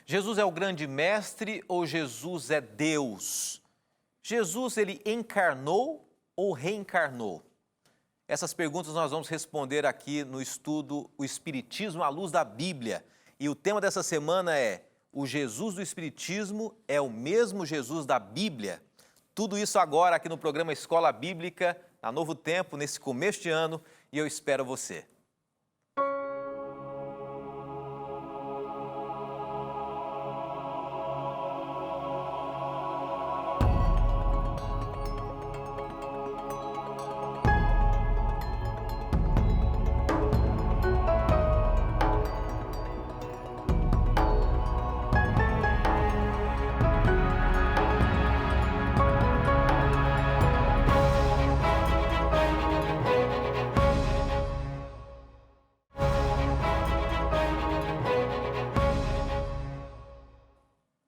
Jesus é o grande mestre ou Jesus é Deus? Jesus, ele encarnou ou reencarnou? Essas perguntas nós vamos responder aqui no estudo O Espiritismo à Luz da Bíblia. E o tema dessa semana é: o Jesus do Espiritismo é o mesmo Jesus da Bíblia? Tudo isso agora aqui no programa Escola Bíblica, na Novo Tempo, nesse começo de ano, e eu espero você.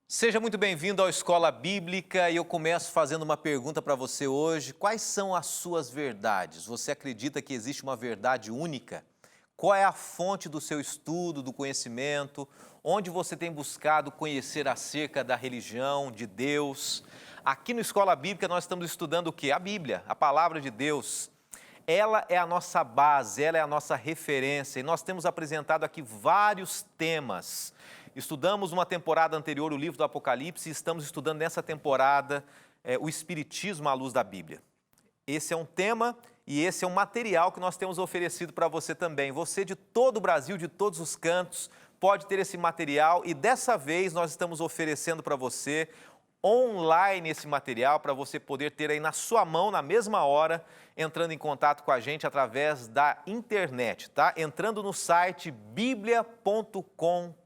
Seja muito bem-vindo ao Escola Bíblica e eu começo fazendo uma pergunta para você hoje. Quais são as suas verdades? Você acredita que existe uma verdade única? Qual é a fonte do seu estudo, do conhecimento? Onde você tem buscado conhecer acerca da religião, de Deus? Aqui no Escola Bíblica nós estamos estudando o quê? A Bíblia, a Palavra de Deus. Ela é a nossa base, ela é a nossa referência e nós temos apresentado aqui vários temas. Estudamos numa temporada anterior o livro do Apocalipse e estamos estudando nessa temporada o Espiritismo à luz da Bíblia. Esse é um tema e esse é um material que nós temos oferecido para você também. Você de todo o Brasil, de todos os cantos, pode ter esse material e dessa vez nós estamos oferecendo para você online esse material para você poder ter aí na sua mão, na mesma hora, entrando em contato com a gente através da internet, tá? Entrando no site biblia.com.br.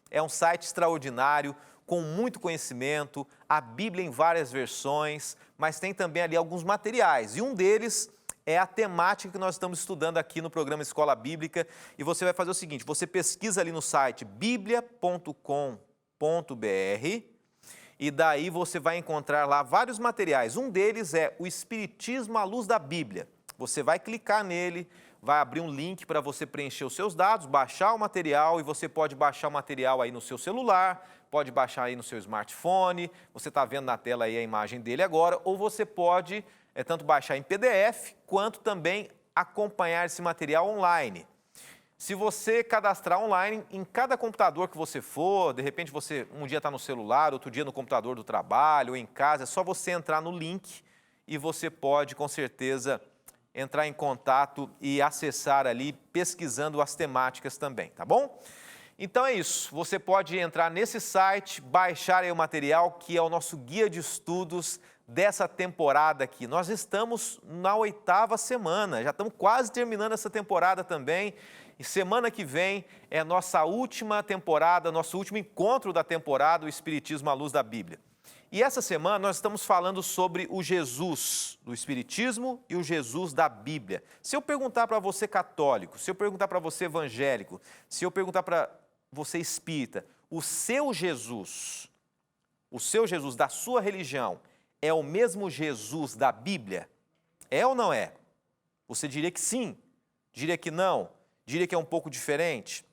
É um site extraordinário, com muito conhecimento, a Bíblia em várias versões, mas tem também ali alguns materiais. E um deles é a temática que nós estamos estudando aqui no programa Escola Bíblica. E você vai fazer o seguinte, você pesquisa ali no site biblia.com.br e daí você vai encontrar lá vários materiais. Um deles é o Espiritismo à Luz da Bíblia. Você vai clicar nele, vai abrir um link para você preencher os seus dados, baixar o material e você pode baixar o material aí no seu celular, pode baixar aí no seu smartphone, você está vendo na tela aí a imagem dele agora, ou você pode tanto baixar em PDF, quanto também acompanhar esse material online. Se você cadastrar online, em cada computador que você for, de repente você um dia está no celular, outro dia no computador do trabalho ou em casa, é só você entrar no link e você pode, com certeza, entrar em contato e acessar ali, pesquisando as temáticas também, tá bom? Então é isso, você pode entrar nesse site, baixar aí o material que é o nosso guia de estudos dessa temporada aqui. Nós estamos na 8ª semana, já estamos quase terminando essa temporada também. E semana que vem é a nossa última temporada, nosso último encontro da temporada, o Espiritismo à Luz da Bíblia. E essa semana nós estamos falando sobre o Jesus do Espiritismo e o Jesus da Bíblia. Se eu perguntar para você católico, se eu perguntar para você evangélico, se eu perguntar para você espírita, o seu Jesus da sua religião, é o mesmo Jesus da Bíblia? É ou não é? Você diria que sim? Diria que não? Diria que é um pouco diferente?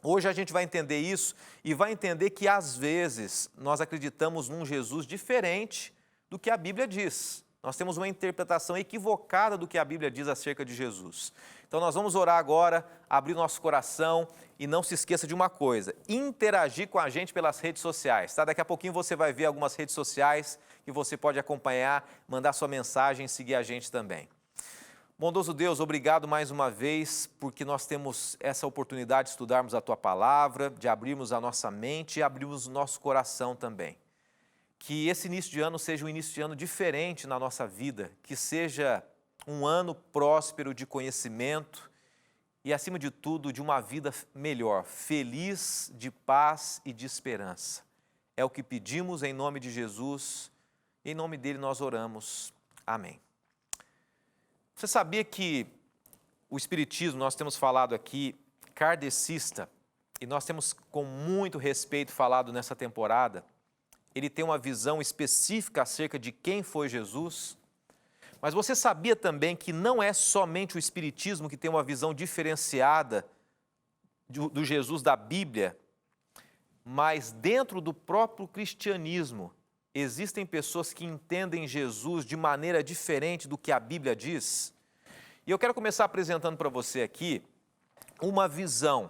Hoje a gente vai entender isso e vai entender que, às vezes, nós acreditamos num Jesus diferente do que a Bíblia diz. Nós temos uma interpretação equivocada do que a Bíblia diz acerca de Jesus. Então, nós vamos orar agora, abrir nosso coração e não se esqueça de uma coisa, interagir com a gente pelas redes sociais, tá? Daqui a pouquinho você vai ver algumas redes sociais que você pode acompanhar, mandar sua mensagem e seguir a gente também. Bondoso Deus, obrigado mais uma vez, porque nós temos essa oportunidade de estudarmos a Tua Palavra, de abrirmos a nossa mente e abrirmos o nosso coração também. Que esse início de ano seja um início de ano diferente na nossa vida, que seja um ano próspero de conhecimento e, acima de tudo, de uma vida melhor, feliz, de paz e de esperança. É o que pedimos em nome de Jesus, em nome dele nós oramos. Amém. Você sabia que o Espiritismo, nós temos falado aqui, kardecista, e nós temos com muito respeito falado nessa temporada, ele tem uma visão específica acerca de quem foi Jesus, mas você sabia também que não é somente o Espiritismo que tem uma visão diferenciada do Jesus da Bíblia? mas dentro do próprio cristianismo, existem pessoas que entendem Jesus de maneira diferente do que a Bíblia diz. E eu quero começar apresentando para você aqui uma visão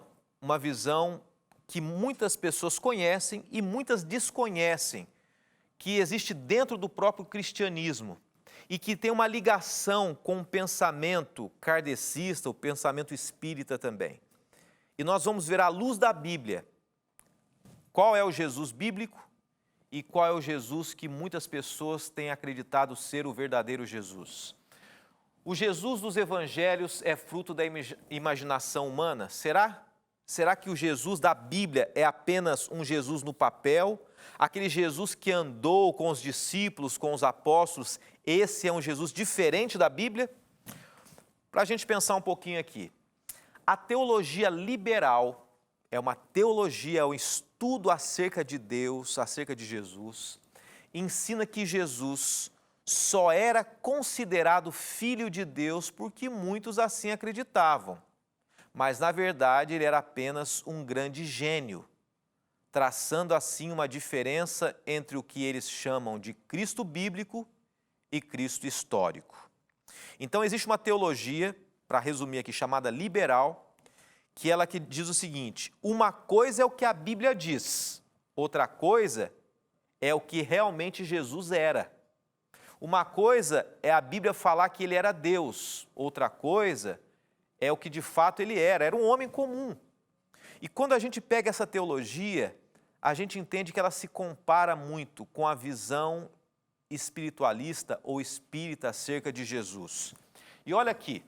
que muitas pessoas conhecem e muitas desconhecem, que existe dentro do próprio cristianismo e que tem uma ligação com o pensamento kardecista, o pensamento espírita também. E nós vamos ver à luz da Bíblia qual é o Jesus bíblico e qual é o Jesus que muitas pessoas têm acreditado ser o verdadeiro Jesus. O Jesus dos evangelhos é fruto da imaginação humana? Será? Será que o Jesus da Bíblia é apenas um Jesus no papel? Aquele Jesus que andou com os discípulos, com os apóstolos, esse é um Jesus diferente da Bíblia? Para a gente pensar um pouquinho aqui. A teologia liberal é uma teologia, é um estudo acerca de Deus, acerca de Jesus. Ensina que Jesus só era considerado filho de Deus porque muitos assim acreditavam. Mas, na verdade, ele era apenas um grande gênio, traçando assim uma diferença entre o que eles chamam de Cristo bíblico e Cristo histórico. Então, existe uma teologia, para resumir aqui, chamada liberal, que diz o seguinte: uma coisa é o que a Bíblia diz, outra coisa é o que realmente Jesus era. Uma coisa é a Bíblia falar que ele era Deus, outra coisa é o que de fato ele era um homem comum. E quando a gente pega essa teologia, a gente entende que ela se compara muito com a visão espiritualista ou espírita acerca de Jesus. E olha aqui,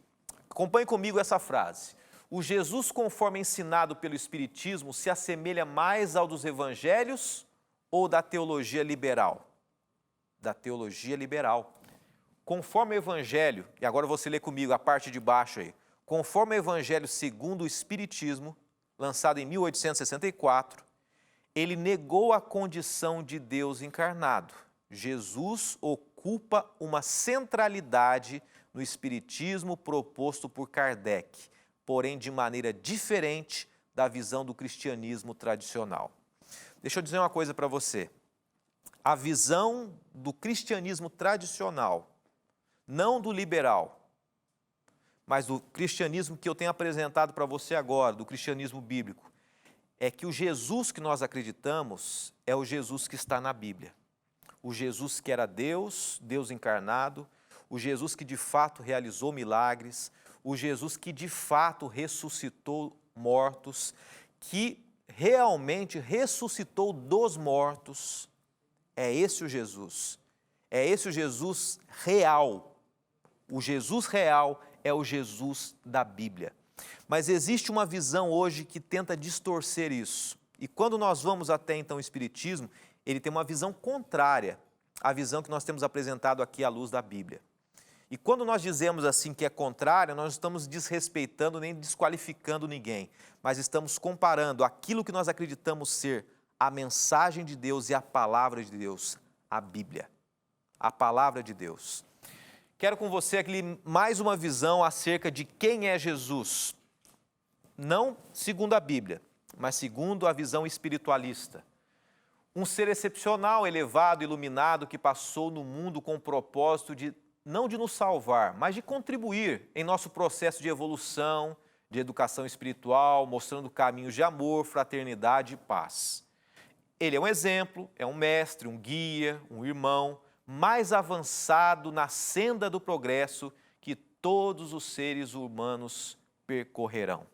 acompanhe comigo essa frase. O Jesus conforme ensinado pelo Espiritismo se assemelha mais ao dos evangelhos ou da teologia liberal? Da teologia liberal. Conforme o Evangelho, e agora você lê comigo a parte de baixo aí, conforme o Evangelho segundo o Espiritismo, lançado em 1864, ele negou a condição de Deus encarnado. Jesus ocupa uma centralidade no Espiritismo proposto por Kardec, porém de maneira diferente da visão do cristianismo tradicional. Deixa eu dizer uma coisa para você. A visão do cristianismo tradicional, não do liberal, mas do cristianismo que eu tenho apresentado para você agora, do cristianismo bíblico, é que o Jesus que nós acreditamos é o Jesus que está na Bíblia. O Jesus que era Deus, Deus encarnado, o Jesus que de fato realizou milagres, o Jesus que de fato ressuscitou mortos, que realmente ressuscitou dos mortos. É esse o Jesus. É esse o Jesus real. O Jesus real é o Jesus da Bíblia. Mas existe uma visão hoje que tenta distorcer isso. E quando nós vamos até então o Espiritismo, ele tem uma visão contrária à visão que nós temos apresentado aqui à luz da Bíblia. E quando nós dizemos assim que é contrária, nós não estamos desrespeitando nem desqualificando ninguém, mas estamos comparando aquilo que nós acreditamos ser a mensagem de Deus e a palavra de Deus, a Bíblia, a palavra de Deus. Quero com você aqui mais uma visão acerca de quem é Jesus, não segundo a Bíblia, mas segundo a visão espiritualista. Um ser excepcional, elevado, iluminado, que passou no mundo com o propósito de, não de nos salvar, mas de contribuir em nosso processo de evolução, de educação espiritual, mostrando caminhos de amor, fraternidade e paz. Ele é um exemplo, é um mestre, um guia, um irmão, mais avançado na senda do progresso que todos os seres humanos percorrerão.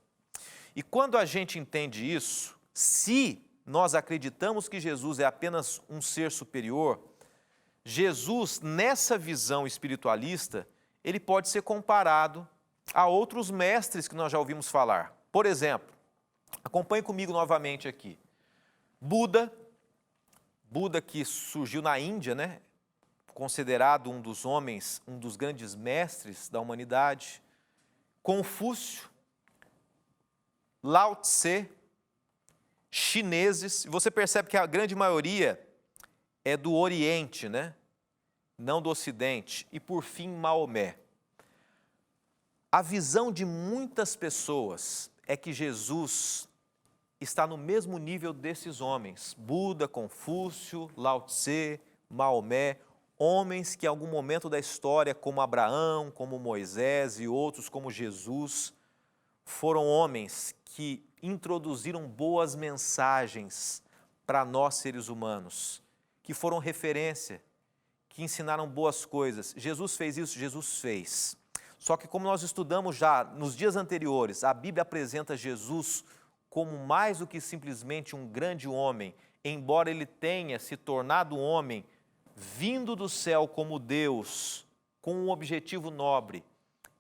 E quando a gente entende isso, se nós acreditamos que Jesus é apenas um ser superior, Jesus, nessa visão espiritualista, ele pode ser comparado a outros mestres que nós já ouvimos falar. Por exemplo, acompanhe comigo novamente aqui. Buda que surgiu na Índia, né? Considerado um dos homens, um dos grandes mestres da humanidade. Confúcio, Lao Tse, chineses. Você percebe que a grande maioria é do Oriente, né? Não do Ocidente. E, por fim, Maomé. A visão de muitas pessoas é que Jesus está no mesmo nível desses homens. Buda, Confúcio, Lao Tse, Maomé, homens que em algum momento da história, como Abraão, como Moisés e outros como Jesus, foram homens que introduziram boas mensagens para nós seres humanos, que foram referência, que ensinaram boas coisas. Jesus fez isso? Jesus fez. Só que como nós estudamos já nos dias anteriores, a Bíblia apresenta Jesus como mais do que simplesmente um grande homem, embora ele tenha se tornado um homem, vindo do céu como Deus, com um objetivo nobre,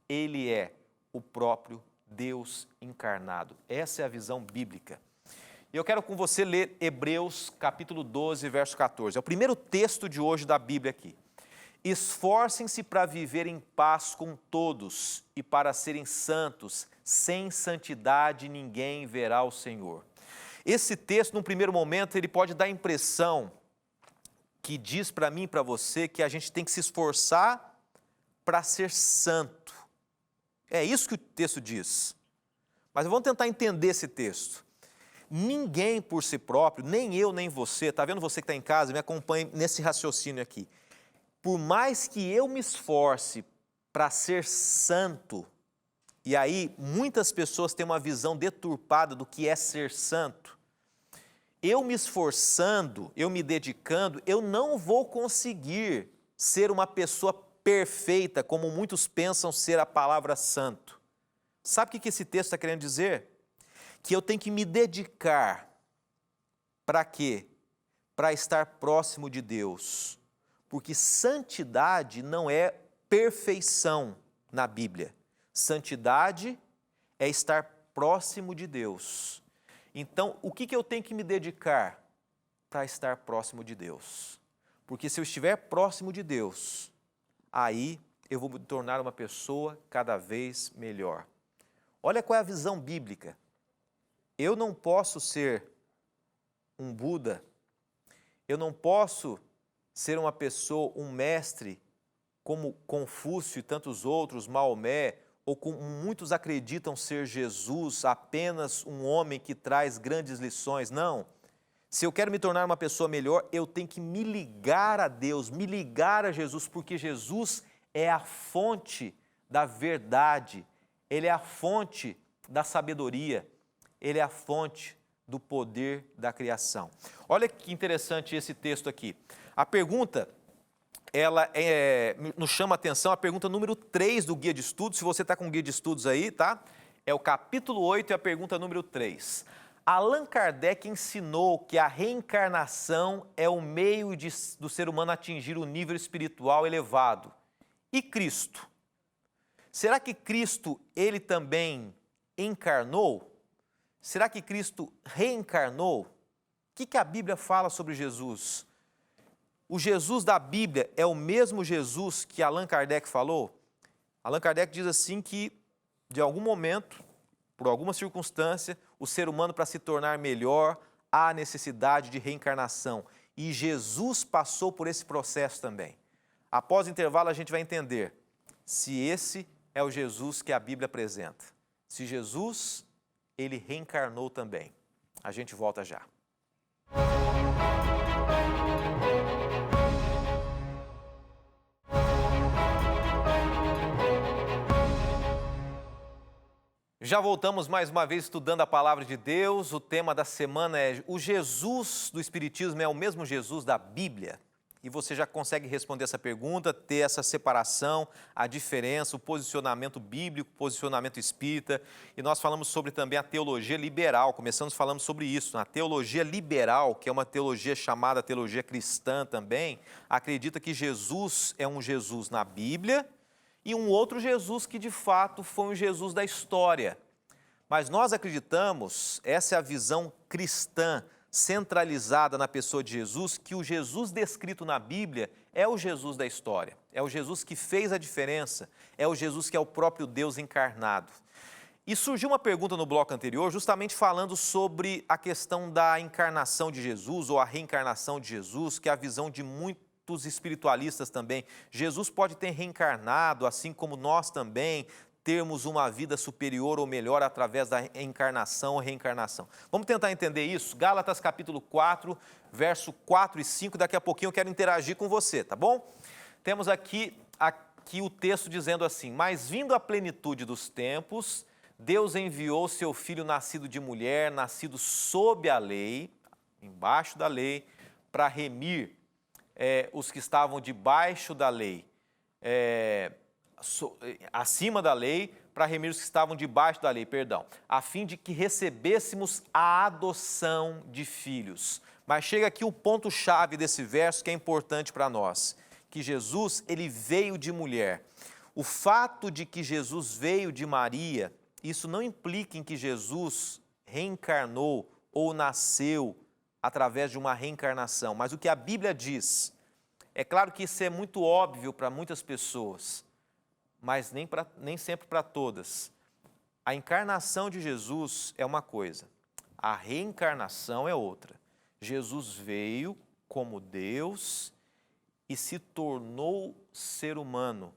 ele é o próprio Deus encarnado. Essa é a visão bíblica. E eu quero com você ler Hebreus capítulo 12, verso 14. É o primeiro texto de hoje da Bíblia aqui. Esforcem-se para viver em paz com todos e para serem santos. Sem santidade ninguém verá o Senhor. Esse texto, num primeiro momento, ele pode dar a impressão que diz para mim e para você que a gente tem que se esforçar para ser santo. É isso que o texto diz. Mas vamos tentar entender esse texto. Ninguém por si próprio, nem eu nem você, está vendo você que está em casa, me acompanhe nesse raciocínio aqui. Por mais que eu me esforce para ser santo, e aí muitas pessoas têm uma visão deturpada do que é ser santo, eu me esforçando, eu me dedicando, eu não vou conseguir ser uma pessoa perfeita, como muitos pensam ser a palavra santo. Sabe o que esse texto está querendo dizer? Que eu tenho que me dedicar. Para quê? Para estar próximo de Deus. Porque santidade não é perfeição na Bíblia. Santidade é estar próximo de Deus. Então, o que eu tenho que me dedicar? Para estar próximo de Deus. Porque se eu estiver próximo de Deus, aí eu vou me tornar uma pessoa cada vez melhor. Olha qual é a visão bíblica. Eu não posso ser um Buda, eu não posso ser uma pessoa, um mestre, como Confúcio e tantos outros, Maomé, ou como muitos acreditam ser Jesus, apenas um homem que traz grandes lições. Não. Se eu quero me tornar uma pessoa melhor, eu tenho que me ligar a Deus, me ligar a Jesus, porque Jesus é a fonte da verdade, Ele é a fonte da sabedoria, Ele é a fonte do poder da criação. Olha que interessante esse texto aqui. A pergunta, ela nos chama a atenção, a pergunta número 3 do guia de estudos. Se você está com o guia de estudos aí, tá? É o capítulo 8 e a pergunta número 3. Allan Kardec ensinou que a reencarnação é o meio do ser humano atingir o nível espiritual elevado. E Cristo? Será que Cristo, ele também encarnou? Será que Cristo reencarnou? O que a Bíblia fala sobre Jesus? O Jesus da Bíblia é o mesmo Jesus que Allan Kardec falou? Allan Kardec diz assim que, de algum momento, por alguma circunstância, o ser humano, para se tornar melhor, há necessidade de reencarnação. E Jesus passou por esse processo também. Após o intervalo, a gente vai entender se esse é o Jesus que a Bíblia apresenta. Se Jesus, ele reencarnou também. A gente volta já. Já voltamos mais uma vez estudando a Palavra de Deus. O tema da semana é: o Jesus do Espiritismo é o mesmo Jesus da Bíblia? E você já consegue responder essa pergunta, ter essa separação, a diferença, o posicionamento bíblico, o posicionamento espírita. E nós falamos sobre também a teologia liberal, começamos falando sobre isso. A teologia liberal, que é uma teologia chamada teologia cristã também, acredita que Jesus é um Jesus na Bíblia e um outro Jesus que de fato foi um Jesus da história. Mas nós acreditamos, essa é a visão cristã, centralizada na pessoa de Jesus, que o Jesus descrito na Bíblia é o Jesus da história, é o Jesus que fez a diferença, é o Jesus que é o próprio Deus encarnado. E surgiu uma pergunta no bloco anterior, justamente falando sobre a questão da encarnação de Jesus, ou a reencarnação de Jesus, que é a visão de muitos espiritualistas também. Jesus pode ter reencarnado, assim como nós também, termos uma vida superior ou melhor através da encarnação ou reencarnação. Vamos tentar entender isso? Gálatas capítulo 4, verso 4 e 5, daqui a pouquinho eu quero interagir com você, tá bom? Temos aqui o texto dizendo assim: mas vindo a plenitude dos tempos, Deus enviou seu Filho nascido de mulher, nascido sob a lei, embaixo da lei, para remir os que estavam debaixo da lei, acima da lei, para remir os que estavam debaixo da lei, perdão, a fim de que recebêssemos a adoção de filhos. Mas chega aqui o ponto-chave desse verso que é importante para nós, que Jesus, ele veio de mulher. O fato de que Jesus veio de Maria, isso não implica em que Jesus reencarnou ou nasceu através de uma reencarnação, mas o que a Bíblia diz, é claro que isso é muito óbvio para muitas pessoas, mas nem sempre para todas. A encarnação de Jesus é uma coisa, a reencarnação é outra. Jesus veio como Deus e se tornou ser humano.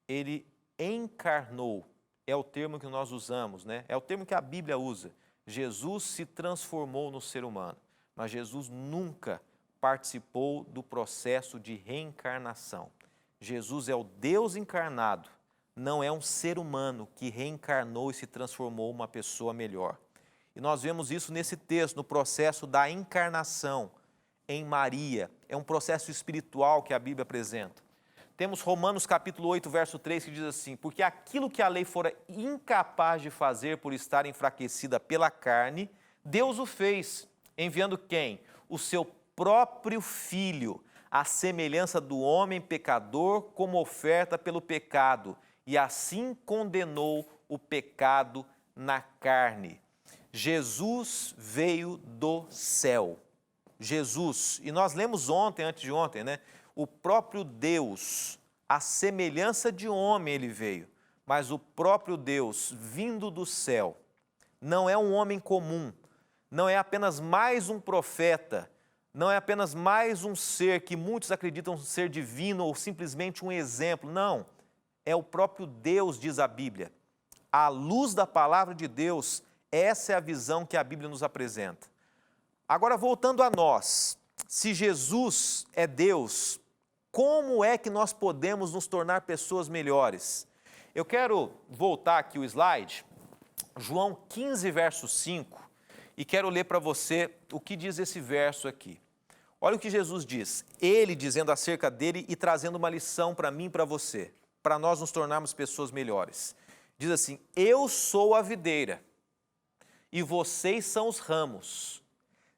Ele encarnou, é o termo que nós usamos, né? É o termo que a Bíblia usa. Jesus se transformou no ser humano, mas Jesus nunca participou do processo de reencarnação. Jesus é o Deus encarnado, não é um ser humano que reencarnou e se transformou uma pessoa melhor. E nós vemos isso nesse texto, no processo da encarnação em Maria. É um processo espiritual que a Bíblia apresenta. Temos Romanos capítulo 8, verso 3, que diz assim: porque aquilo que a lei fora incapaz de fazer por estar enfraquecida pela carne, Deus o fez, enviando quem? O seu próprio Filho, à semelhança do homem pecador, como oferta pelo pecado, e assim condenou o pecado na carne. Jesus veio do céu. Jesus, e nós lemos ontem, antes de ontem, né? O próprio Deus, a semelhança de homem ele veio, mas o próprio Deus, vindo do céu, não é um homem comum, não é apenas mais um profeta, não é apenas mais um ser que muitos acreditam ser divino ou simplesmente um exemplo, não. É o próprio Deus, diz a Bíblia. À luz da palavra de Deus, essa é a visão que a Bíblia nos apresenta. Agora, voltando a nós, se Jesus é Deus, como é que nós podemos nos tornar pessoas melhores? Eu quero voltar aqui o slide, João 15, verso 5, e quero ler para você o que diz esse verso aqui. Olha o que Jesus diz, ele dizendo acerca dele e trazendo uma lição para mim e para você, para nós nos tornarmos pessoas melhores. Diz assim: eu sou a videira e vocês são os ramos.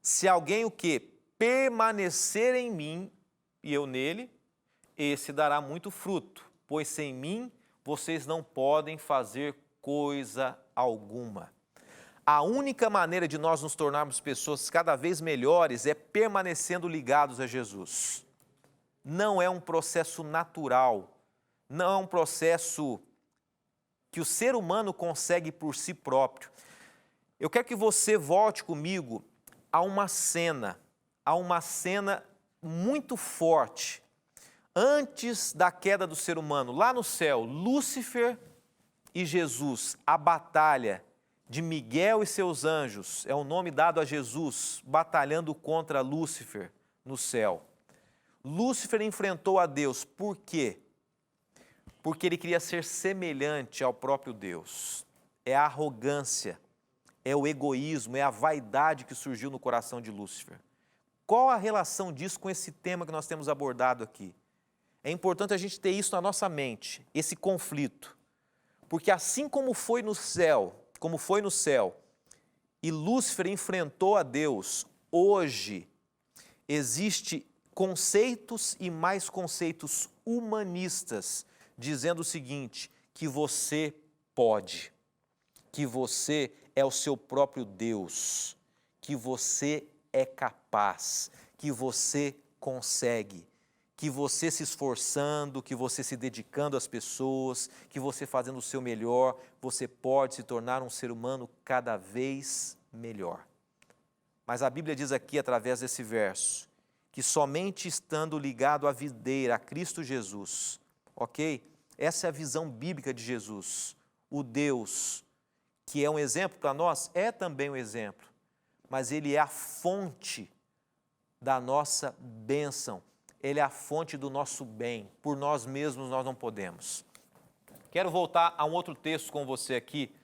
Se alguém o quê? Permanecer em mim e eu nele, esse dará muito fruto, pois sem mim vocês não podem fazer coisa alguma. A única maneira de nós nos tornarmos pessoas cada vez melhores é permanecendo ligados a Jesus. Não é um processo natural, não é um processo que o ser humano consegue por si próprio. Eu quero que você volte comigo a uma cena muito forte, antes da queda do ser humano, lá no céu, Lúcifer e Jesus, a batalha de Miguel e seus anjos, é o nome dado a Jesus, batalhando contra Lúcifer no céu. Lúcifer enfrentou a Deus, por quê? Porque ele queria ser semelhante ao próprio Deus. É a arrogância, é o egoísmo, é a vaidade que surgiu no coração de Lúcifer. Qual a relação disso com esse tema que nós temos abordado aqui? É importante a gente ter isso na nossa mente, esse conflito. Porque assim como foi no céu, e Lúcifer enfrentou a Deus, hoje existe conceitos e mais conceitos humanistas dizendo o seguinte, que você pode, que você é o seu próprio Deus, que você é capaz, que você consegue, que você se esforçando, que você se dedicando às pessoas, que você fazendo o seu melhor, você pode se tornar um ser humano cada vez melhor. Mas a Bíblia diz aqui, através desse verso, que somente estando ligado à videira, a Cristo Jesus, ok? Essa é a visão bíblica de Jesus. o Deus que é um exemplo para nós, é também um exemplo, mas Ele é a fonte da nossa bênção, Ele é a fonte do nosso bem, por nós mesmos nós não podemos. Quero voltar a um outro texto com você aqui,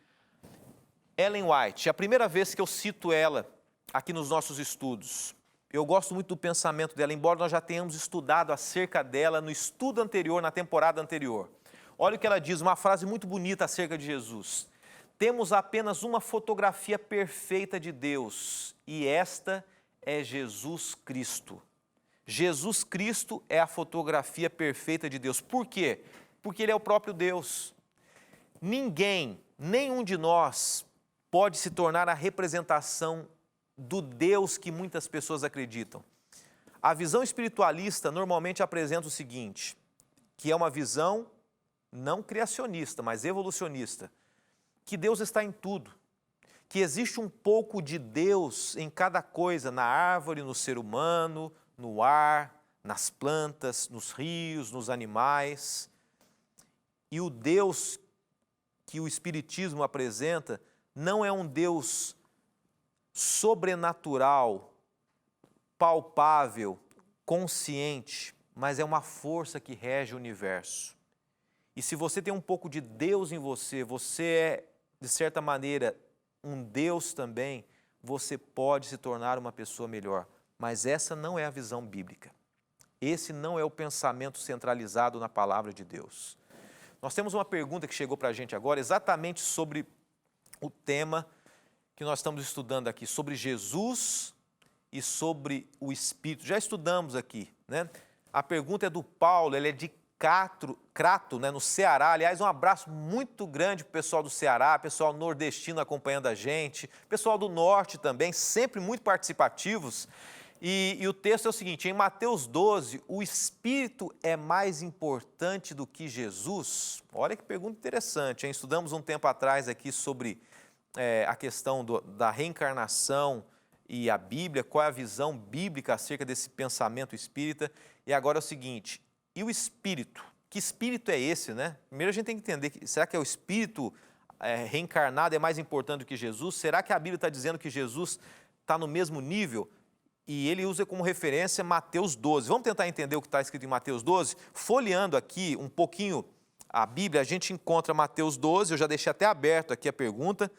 Ellen White, é a primeira vez que eu cito ela aqui nos nossos estudos. Eu gosto muito do pensamento dela, embora nós já tenhamos estudado acerca dela no estudo anterior, na temporada anterior. Olha o que ela diz, uma frase muito bonita acerca de Jesus. Temos apenas uma fotografia perfeita de Deus, e esta é Jesus Cristo. Jesus Cristo é a fotografia perfeita de Deus. Por quê? Porque Ele é o próprio Deus. Ninguém, nenhum de nós, pode se tornar a representação do Deus que muitas pessoas acreditam. A visão espiritualista normalmente apresenta o seguinte, que é uma visão não criacionista, mas evolucionista, que Deus está em tudo, que existe um pouco de Deus em cada coisa, na árvore, no ser humano, no ar, nas plantas, nos rios, nos animais. E o Deus que o Espiritismo apresenta não é um Deus sobrenatural, palpável, consciente, mas é uma força que rege o universo. E se você tem um pouco de Deus em você, você é, de certa maneira, um Deus também, você pode se tornar uma pessoa melhor. Mas essa não é a visão bíblica. Esse não é o pensamento centralizado na palavra de Deus. Nós temos uma pergunta que chegou para a gente agora, exatamente sobre o tema que nós estamos estudando aqui, sobre Jesus e sobre o Espírito. Já estudamos aqui, né? A pergunta é do Paulo, ele é de Crato, né, no Ceará. Aliás, um abraço muito grande para o pessoal do Ceará, pessoal nordestino acompanhando a gente, pessoal do norte também, sempre muito participativos. E o texto é o seguinte, em Mateus 12, o Espírito é mais importante do que Jesus? Olha que pergunta interessante, hein? Estudamos um tempo atrás aqui sobre a questão da reencarnação e a Bíblia, qual é a visão bíblica acerca desse pensamento espírita. E agora é o seguinte, e o Espírito? Que Espírito é esse, né? Primeiro a gente tem que entender, será que é o Espírito reencarnado é mais importante do que Jesus? Será que a Bíblia está dizendo que Jesus está no mesmo nível? E ele usa como referência Mateus 12. Vamos tentar entender o que está escrito em Mateus 12? Folheando aqui um pouquinho a Bíblia, a gente encontra Mateus 12, eu já deixei até aberto aqui a pergunta,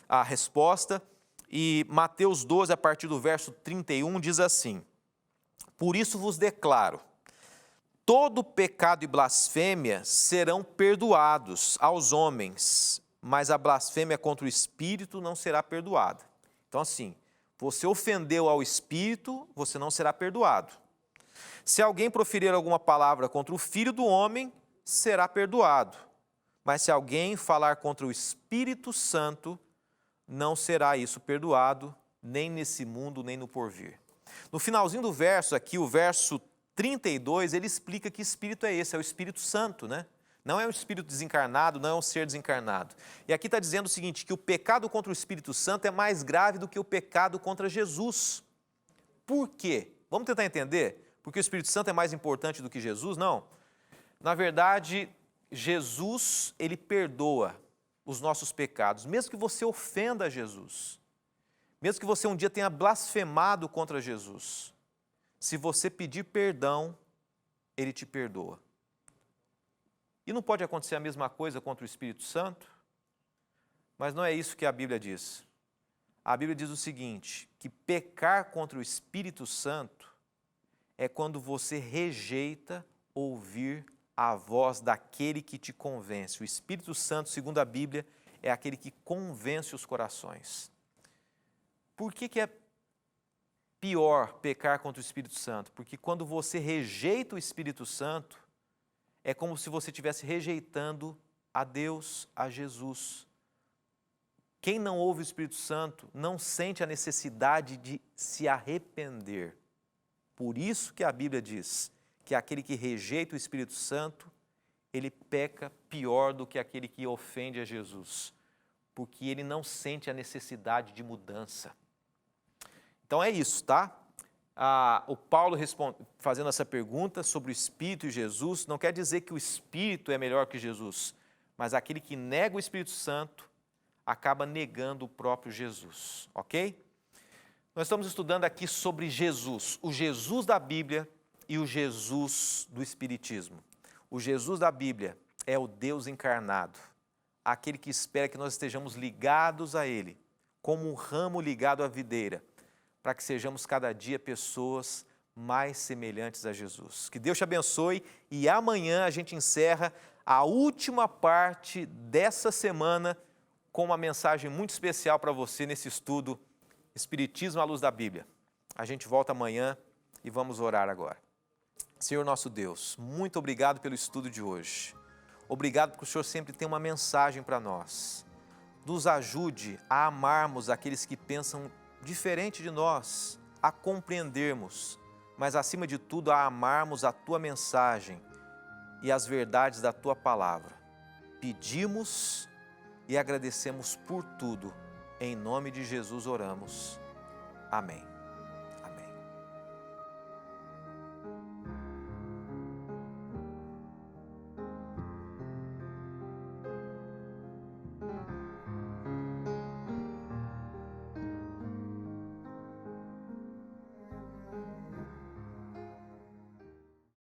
a resposta. E Mateus 12, a partir do verso 31, diz assim, por isso vos declaro, todo pecado e blasfêmia serão perdoados aos homens, mas a blasfêmia contra o Espírito não será perdoada. Então assim, você ofendeu ao Espírito, você não será perdoado. Se alguém proferir alguma palavra contra o Filho do Homem, será perdoado. Mas se alguém falar contra o Espírito Santo, não será isso perdoado, nem nesse mundo, nem no porvir. No finalzinho do verso aqui, o verso 32, ele explica que espírito é esse, é o Espírito Santo, né? Não é um espírito desencarnado, não é um ser desencarnado. E aqui está dizendo o seguinte, que o pecado contra o Espírito Santo é mais grave do que o pecado contra Jesus. Por quê? Vamos tentar entender? Porque o Espírito Santo é mais importante do que Jesus? Não. Na verdade, Jesus, ele perdoa os nossos pecados, mesmo que você ofenda Jesus, mesmo que você um dia tenha blasfemado contra Jesus, se você pedir perdão, ele te perdoa. E não pode acontecer a mesma coisa contra o Espírito Santo? Mas não é isso que a Bíblia diz. A Bíblia diz o seguinte, que pecar contra o Espírito Santo é quando você rejeita ouvir a voz daquele que te convence. O Espírito Santo, segundo a Bíblia, é aquele que convence os corações. Por que é pior pecar contra o Espírito Santo? Porque quando você rejeita o Espírito Santo, é como se você estivesse rejeitando a Deus, a Jesus. Quem não ouve o Espírito Santo não sente a necessidade de se arrepender. Por isso que a Bíblia diz que aquele que rejeita o Espírito Santo, ele peca pior do que aquele que ofende a Jesus, porque ele não sente a necessidade de mudança. Então é isso, tá? O Paulo fazendo essa pergunta sobre o Espírito e Jesus, não quer dizer que o Espírito é melhor que Jesus, mas aquele que nega o Espírito Santo acaba negando o próprio Jesus, ok? Nós estamos estudando aqui sobre Jesus, o Jesus da Bíblia e o Jesus do Espiritismo. O Jesus da Bíblia é o Deus encarnado, aquele que espera que nós estejamos ligados a Ele, como um ramo ligado à videira, para que sejamos cada dia pessoas mais semelhantes a Jesus. Que Deus te abençoe e amanhã a gente encerra a última parte dessa semana com uma mensagem muito especial para você nesse estudo Espiritismo à luz da Bíblia. A gente volta amanhã e vamos orar agora. Senhor nosso Deus, muito obrigado pelo estudo de hoje. Obrigado porque o Senhor sempre tem uma mensagem para nós. Nos ajude a amarmos aqueles que pensam diferente de nós, a compreendermos, mas acima de tudo a amarmos a Tua mensagem e as verdades da Tua palavra. Pedimos e agradecemos por tudo. Em nome de Jesus oramos. Amém.